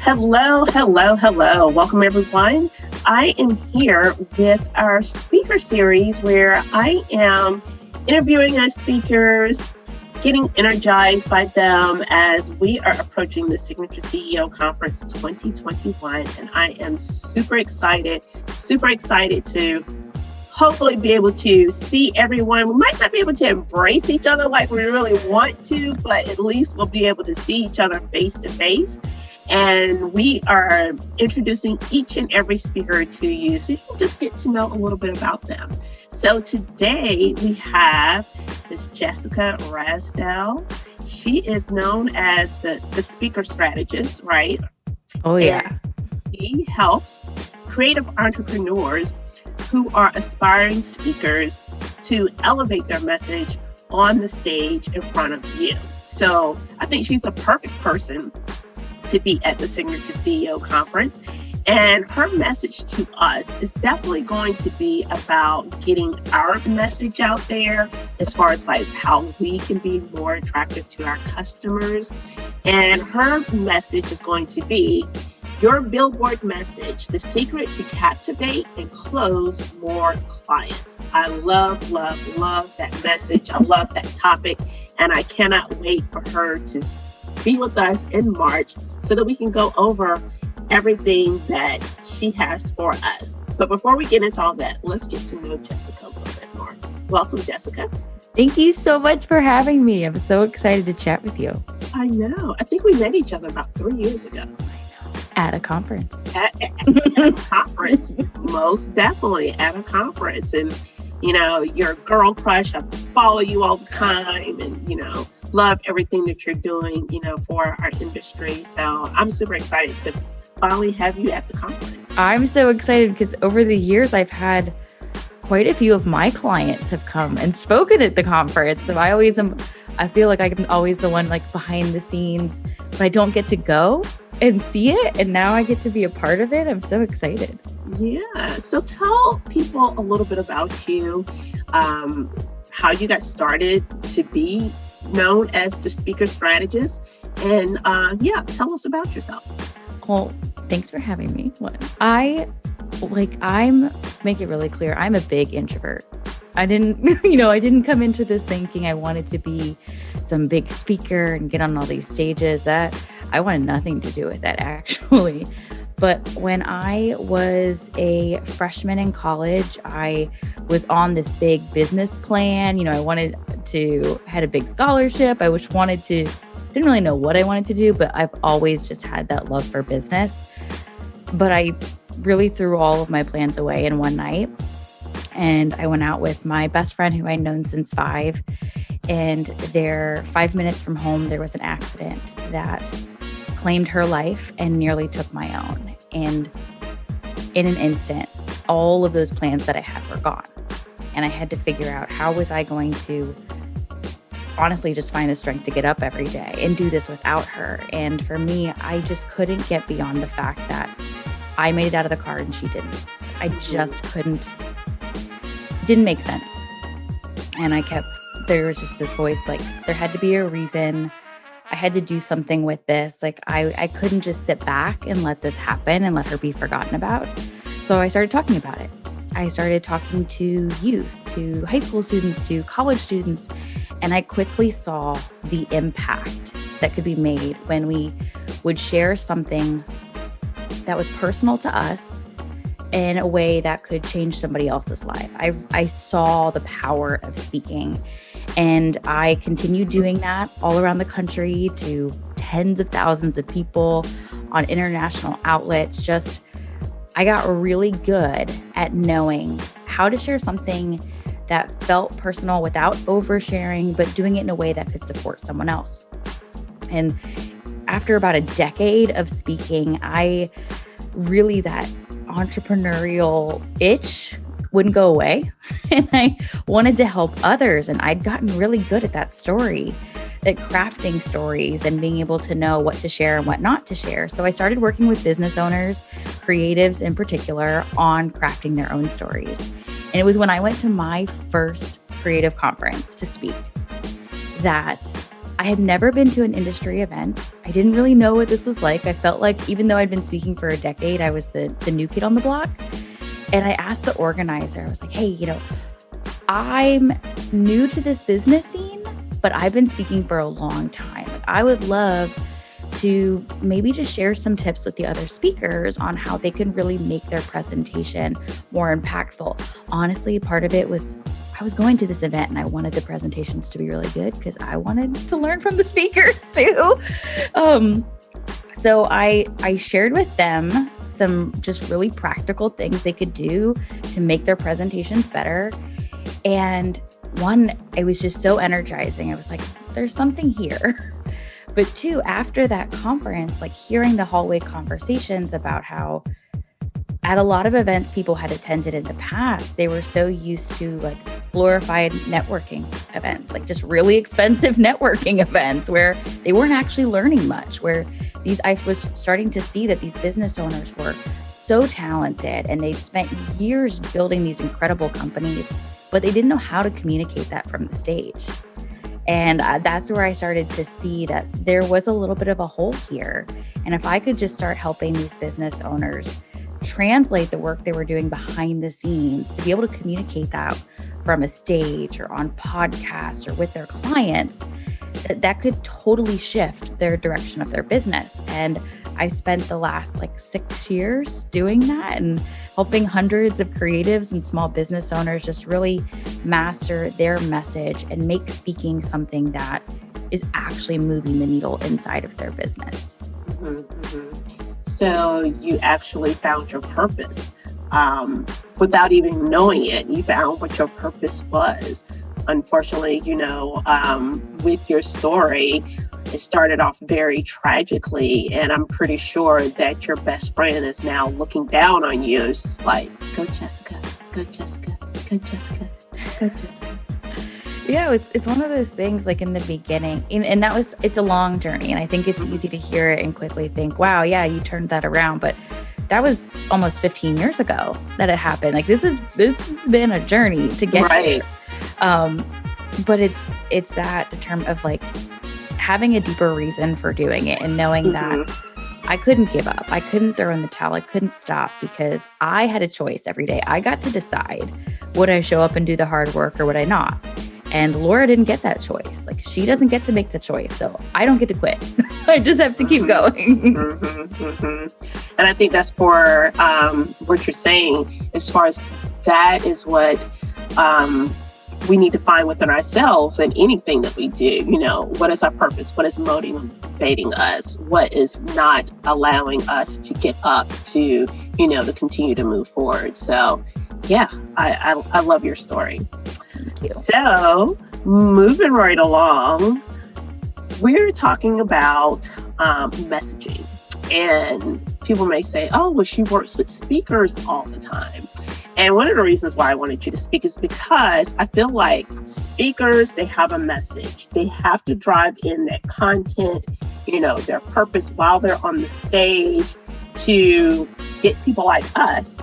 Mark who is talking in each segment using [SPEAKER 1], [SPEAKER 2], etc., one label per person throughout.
[SPEAKER 1] Hello, hello, hello. Welcome, everyone. I am here with our speaker series where I am interviewing our speakers, getting energized by them as we are approaching the Signature CEO Conference 2021. And I am super excited to hopefully be able to see everyone. We might not be able to embrace each other like we really want to, but at least we'll be able to see each other face to face. And we are introducing each and every speaker to you so you can just get to know a little bit about them. So today we have Ms. Jessica Rasdall. She is known as the speaker strategist, right?
[SPEAKER 2] Oh, yeah.
[SPEAKER 1] And she helps creative entrepreneurs who are aspiring speakers to elevate their message on the stage in front of you. So I think she's the perfect person to be at the Signature CEO Conference. And her message to us is definitely going to be about getting our message out there as far as like how we can be more attractive to our customers. And her message is going to be your billboard message, the secret to captivate and close more clients. I love that message. I love that topic. And I cannot wait for her to be with us in March so that we can go over everything that she has for us. But before we get into all that, let's get to know Jessica a little bit more. Welcome, Jessica.
[SPEAKER 2] Thank you so much for having me. I'm so excited to chat with you.
[SPEAKER 1] I know. I think we met each other about 3 years ago.
[SPEAKER 2] At a conference.
[SPEAKER 1] At a conference. Most definitely at a conference. And, you know, you're a girl crush. I follow you all the time and, you know, love everything that you're doing, you know, for our industry. So I'm super excited to finally have you at the conference.
[SPEAKER 2] I'm so excited because over the years I've had quite a few of my clients have come and spoken at the conference. So I feel like I'm always the one like behind the scenes, but I don't get to go and see it. And now I get to be a part of it. I'm so excited.
[SPEAKER 1] Yeah. So tell people a little bit about you, how you got started to be known as the speaker strategist. And tell us about yourself.
[SPEAKER 2] Well, thanks for having me. Make it really clear, I'm a big introvert. I didn't come into this thinking I wanted to be some big speaker and get on all these stages. That I wanted nothing to do with that, actually. But when I was a freshman in college, I was on this big business plan. You know, had a big scholarship. Didn't really know what I wanted to do, but I've always just had that love for business. But I really threw all of my plans away in one night. And I went out with my best friend who I'd known since 5. And there, 5 minutes from home, there was an accident that claimed her life and nearly took my own. And in an instant, all of those plans that I had were gone. And I had to figure out how was I going to honestly just find the strength to get up every day and do this without her. And for me, I just couldn't get beyond the fact that I made it out of the car and she didn't. I just didn't make sense. And there was just this voice, like, there had to be a reason. I had to do something with this. Like, I couldn't just sit back and let this happen and let her be forgotten about. So I started talking about it. I started talking to youth, to high school students, to college students, and I quickly saw the impact that could be made when we would share something that was personal to us in a way that could change somebody else's life. I saw the power of speaking, and I continued doing that all around the country to tens of thousands of people on international outlets. I got really good at knowing how to share something that felt personal without oversharing, but doing it in a way that could support someone else. And after about a decade of speaking, that entrepreneurial itch wouldn't go away. And I wanted to help others. And I'd gotten really good at that story, at crafting stories and being able to know what to share and what not to share. So I started working with business owners, creatives in particular, on crafting their own stories. And it was when I went to my first creative conference to speak that I had never been to an industry event. I didn't really know what this was like. I felt like even though I'd been speaking for a decade, I was the new kid on the block. And I asked the organizer, I was like, hey, I'm new to this business scene, but I've been speaking for a long time. I would love to maybe just share some tips with the other speakers on how they can really make their presentation more impactful. Honestly, part of it was I was going to this event and I wanted the presentations to be really good because I wanted to learn from the speakers too. So I shared with them some just really practical things they could do to make their presentations better. And one, it was just so energizing. I was like, there's something here. But two, after that conference, like hearing the hallway conversations about how at a lot of events people had attended in the past, they were so used to like glorified networking events, like just really expensive networking events where they weren't actually learning much, I was starting to see that these business owners were so talented and they'd spent years building these incredible companies, but they didn't know how to communicate that from the stage. And that's where I started to see that there was a little bit of a hole here. And if I could just start helping these business owners translate the work they were doing behind the scenes to be able to communicate that from a stage or on podcasts or with their clients, that could totally shift their direction of their business. And I spent the last 6 years doing that and helping hundreds of creatives and small business owners just really master their message and make speaking something that is actually moving the needle inside of their business.
[SPEAKER 1] So you actually found your purpose without even knowing it. You found what your purpose was. Unfortunately, with your story, it started off very tragically, and I'm pretty sure that your best friend is now looking down on you. It's just like, go Jessica, go Jessica, go Jessica, go Jessica.
[SPEAKER 2] Yeah, it's one of those things like in the beginning, and it's a long journey, and I think it's easy to hear it and quickly think, wow, yeah, you turned that around, but that was almost 15 years ago that it happened. Like this has been a journey to get here. But it's that the term of like having a deeper reason for doing it and knowing that I couldn't give up. I couldn't throw in the towel. I couldn't stop because I had a choice every day. I got to decide, would I show up and do the hard work or would I not? And Laura didn't get that choice. Like she doesn't get to make the choice. So I don't get to quit. I just have to keep going.
[SPEAKER 1] And I think that's for what you're saying, as far as that is what we need to find within ourselves in anything that we do. What is our purpose? What is motivating us? What is not allowing us to get up to, to continue to move forward? So yeah, I love your story.
[SPEAKER 2] Thank you.
[SPEAKER 1] So moving right along, we're talking about messaging, and people may say, oh, well, she works with speakers all the time. And one of the reasons why I wanted you to speak is because I feel like speakers, they have a message. They have to drive in that content, their purpose while they're on the stage to get people like us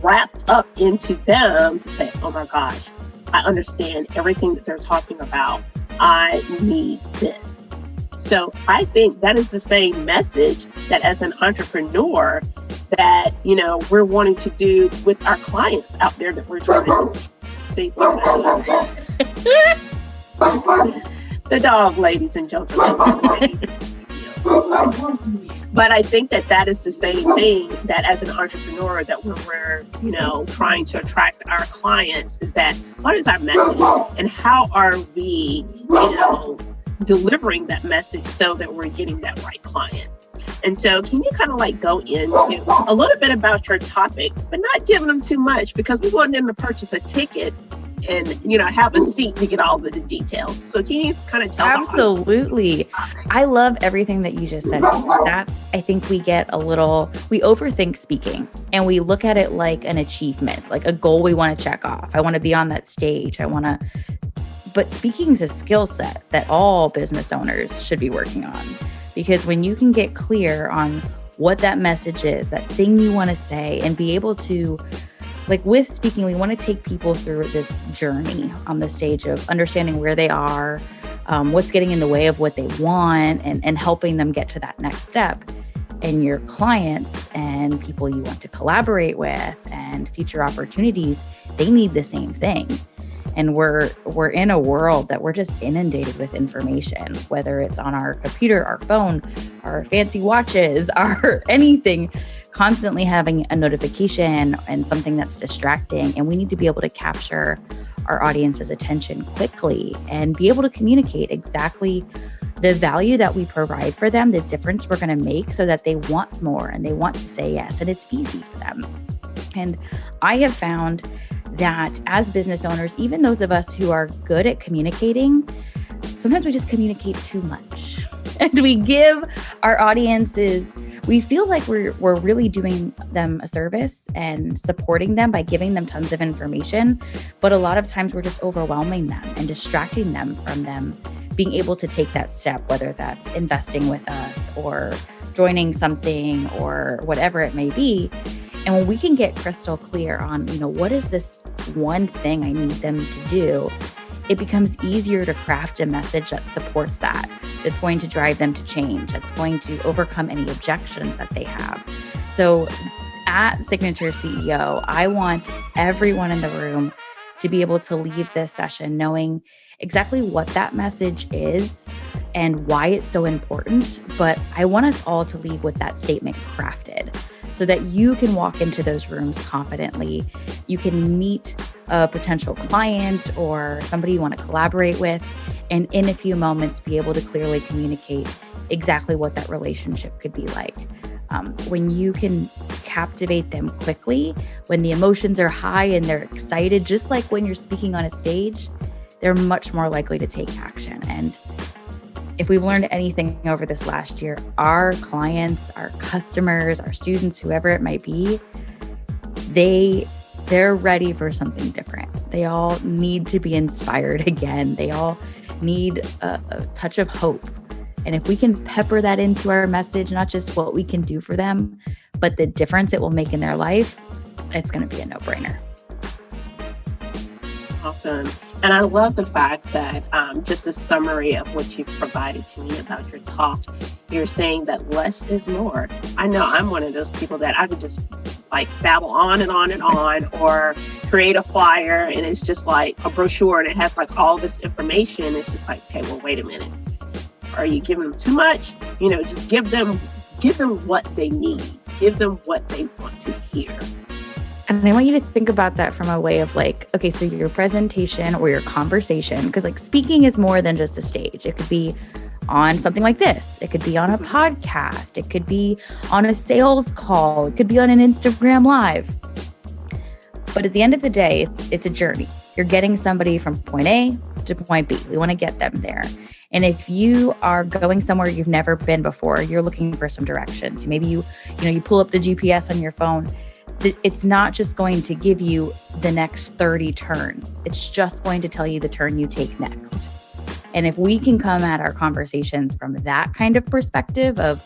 [SPEAKER 1] wrapped up into them to say, oh my gosh, I understand everything that they're talking about. I need this. So I think that is the same message that as an entrepreneur that, we're wanting to do with our clients out there that we're trying to see. The dog, ladies and gentlemen. But I think that is the same thing that as an entrepreneur that when we're, trying to attract our clients is that what is our message and how are we, delivering that message so that we're getting that right client. And so can you kind of go into a little bit about your topic, but not giving them too much because we want them to purchase a ticket and, have a seat to get all the details. So can you kind of tell them?
[SPEAKER 2] Absolutely. I love everything that you just said. I think we overthink speaking and we look at it like an achievement, like a goal we want to check off. I want to be on that stage. But speaking is a skill set that all business owners should be working on. Because when you can get clear on what that message is, that thing you want to say, and be able to, with speaking, we want to take people through this journey on the stage of understanding where they are, what's getting in the way of what they want, and helping them get to that next step. And your clients and people you want to collaborate with and future opportunities, they need the same thing. And we're in a world that we're just inundated with information, whether it's on our computer, our phone, our fancy watches, our anything, constantly having a notification and something that's distracting. And we need to be able to capture our audience's attention quickly and be able to communicate exactly the value that we provide for them, the difference we're going to make, so that they want more and they want to say yes, and it's easy for them. And I have found that as business owners, even those of us who are good at communicating, sometimes we just communicate too much. And we give our audiences, we feel like we're really doing them a service and supporting them by giving them tons of information. But a lot of times we're just overwhelming them and distracting them from them being able to take that step, whether that's investing with us or joining something or whatever it may be. And when we can get crystal clear on, what is this one thing I need them to do, it becomes easier to craft a message that supports that, that's going to drive them to change, that's going to overcome any objections that they have. So at Signature CEO, I want everyone in the room to be able to leave this session knowing exactly what that message is and why it's so important. But I want us all to leave with that statement crafted so that you can walk into those rooms confidently. You can meet a potential client or somebody you want to collaborate with, and in a few moments be able to clearly communicate exactly what that relationship could be like. When you can captivate them quickly, when the emotions are high and they're excited, just like when you're speaking on a stage, they're much more likely to take action. And if we've learned anything over this last year, our clients, our customers, our students, whoever it might be, they're ready for something different. They all need to be inspired again. They all need a touch of hope. And if we can pepper that into our message, not just what we can do for them, but the difference it will make in their life, it's going to be a no-brainer.
[SPEAKER 1] Awesome. And I love the fact that just a summary of what you've provided to me about your talk, you're saying that less is more. I know I'm one of those people that I could just babble on and on and on, or create a flyer and it's just like a brochure and it has all this information. It's just okay, well, wait a minute. Are you giving them too much? Just give them what they need. Give them what they want to hear.
[SPEAKER 2] And I want you to think about that from a way of okay, so your presentation or your conversation, because speaking is more than just a stage. It could be on something like this. It could be on a podcast. It could be on a sales call. It could be on an Instagram Live. But at the end of the day, it's a journey. You're getting somebody from point A to point B. We want to get them there. And if you are going somewhere you've never been before, you're looking for some directions. Maybe you pull up the GPS on your phone. It's not just going to give you the next 30 turns. It's just going to tell you the turn you take next. And if we can come at our conversations from that kind of perspective of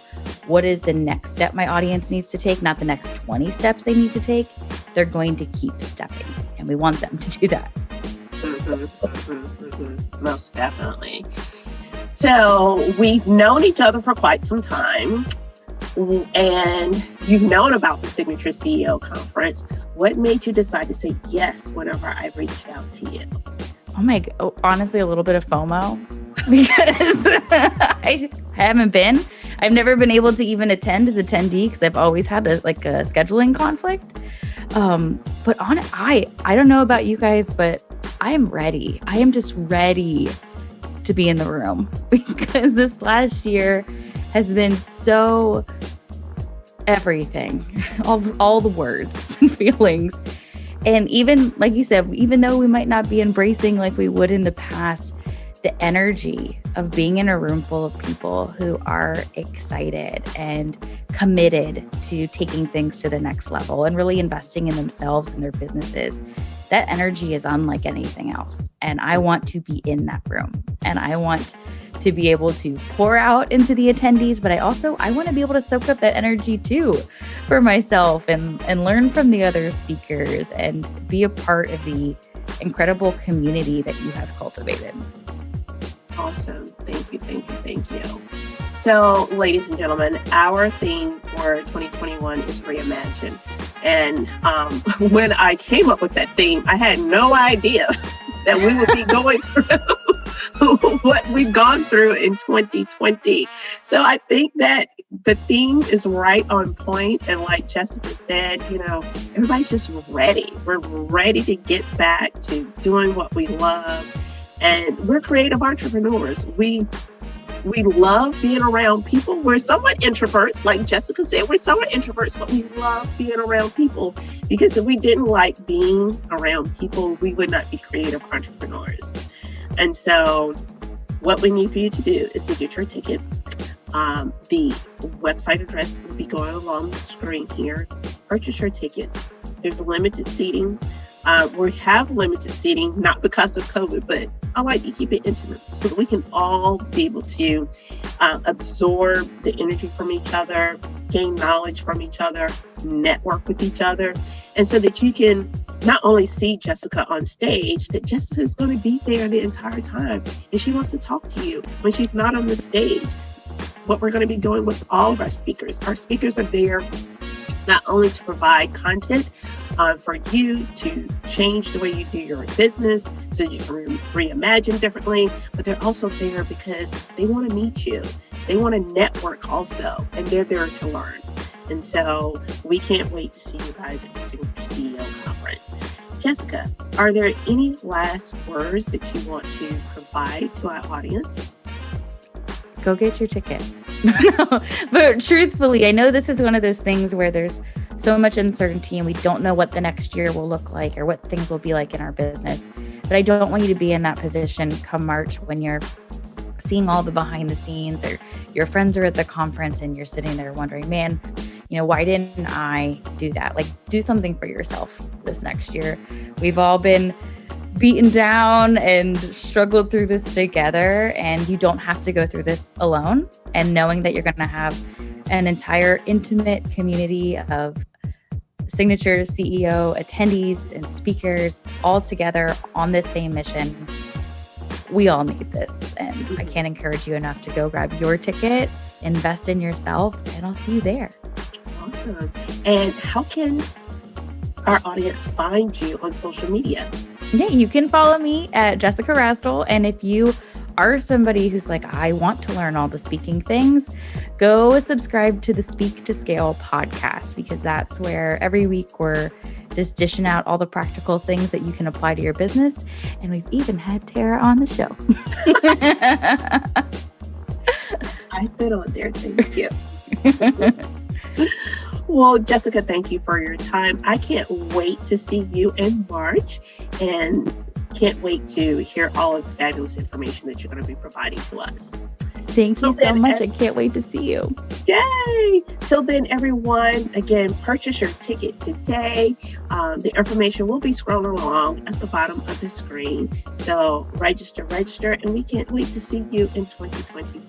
[SPEAKER 2] what is the next step my audience needs to take, not the next 20 steps they need to take, they're going to keep stepping. And we want them to do that.
[SPEAKER 1] Most definitely. So we've known each other for quite some time, and you've known about the Signature CEO conference. What made you decide to say yes whenever I reached out to you?
[SPEAKER 2] Oh my God, honestly, a little bit of FOMO because I haven't been. I've never been able to even attend as attendee because I've always had a scheduling conflict. But I don't know about you guys, but I am ready. I am just ready to be in the room because this last year has been so everything, all the words and feelings. And even, like you said, even though we might not be embracing like we would in the past, the energy of being in a room full of people who are excited and committed to taking things to the next level and really investing in themselves and their businesses, that energy is unlike anything else. And I want to be in that room. And I want to be able to pour out into the attendees, but I want to be able to soak up that energy too for myself and learn from the other speakers and be a part of the incredible community that you have cultivated.
[SPEAKER 1] Awesome. Thank you, thank you, thank you. So, ladies and gentlemen, our theme for 2021 is Reimagine. And when I came up with that theme, I had no idea that we would be going through what we've gone through in 2020. So I think that the theme is right on point. And like Jessica said, everybody's just ready. We're ready to get back to doing what we love. And we're creative entrepreneurs. We love being around people. We're somewhat introverts, like Jessica said, we're somewhat introverts, but we love being around people, because if we didn't like being around people, we would not be creative entrepreneurs. And so what we need for you to do is to get your ticket. The website address will be going along the screen here. Purchase your tickets. There's limited seating. We have limited seating, not because of COVID, but I like to keep it intimate so that we can all be able to absorb the energy from each other, gain knowledge from each other, network with each other, and so that you can not only see Jessica on stage, that Jessica is going to be there the entire time, and she wants to talk to you when she's not on the stage. What we're going to be doing with all of our speakers are there not only to provide content for you to change the way you do your business so you can reimagine differently, but they're also there because they want to meet you. They want to network also, and they're there to learn. And so we can't wait to see you guys at the Super CEO conference. Jessica, are there any last words that you want to provide to our audience?
[SPEAKER 2] Go get your ticket. But truthfully, I know this is one of those things where there's so much uncertainty and we don't know what the next year will look like or what things will be like in our business. But I don't want you to be in that position come March when you're seeing all the behind the scenes, or your friends are at the conference and you're sitting there wondering, man, why didn't I do that? Like, do something for yourself this next year. We've all been beaten down and struggled through this together, and you don't have to go through this alone. And knowing that you're going to have an entire intimate community of signatures, CEO, attendees, and speakers all together on this same mission, we all need this. And I can't encourage you enough to go grab your ticket, invest in yourself, and I'll see you there.
[SPEAKER 1] Awesome. And how can our audience find you on social media?
[SPEAKER 2] Yeah, you can follow me at Jessica Rasdall. And if you are somebody who's like, I want to learn all the speaking things, go subscribe to the Speak to Scale podcast, because that's where every week we're just dishing out all the practical things that you can apply to your business. And we've even had Tara on the show.
[SPEAKER 1] I fit on there. Thank you. Well, Jessica, thank you for your time. I can't wait to see you in March, and can't wait to hear all of the fabulous information that you're going to be providing to us.
[SPEAKER 2] Thank you so much. I can't wait to see you.
[SPEAKER 1] Yay! Till then, everyone, again, purchase your ticket today. The information will be scrolling along at the bottom of the screen. So register, and we can't wait to see you in 2021.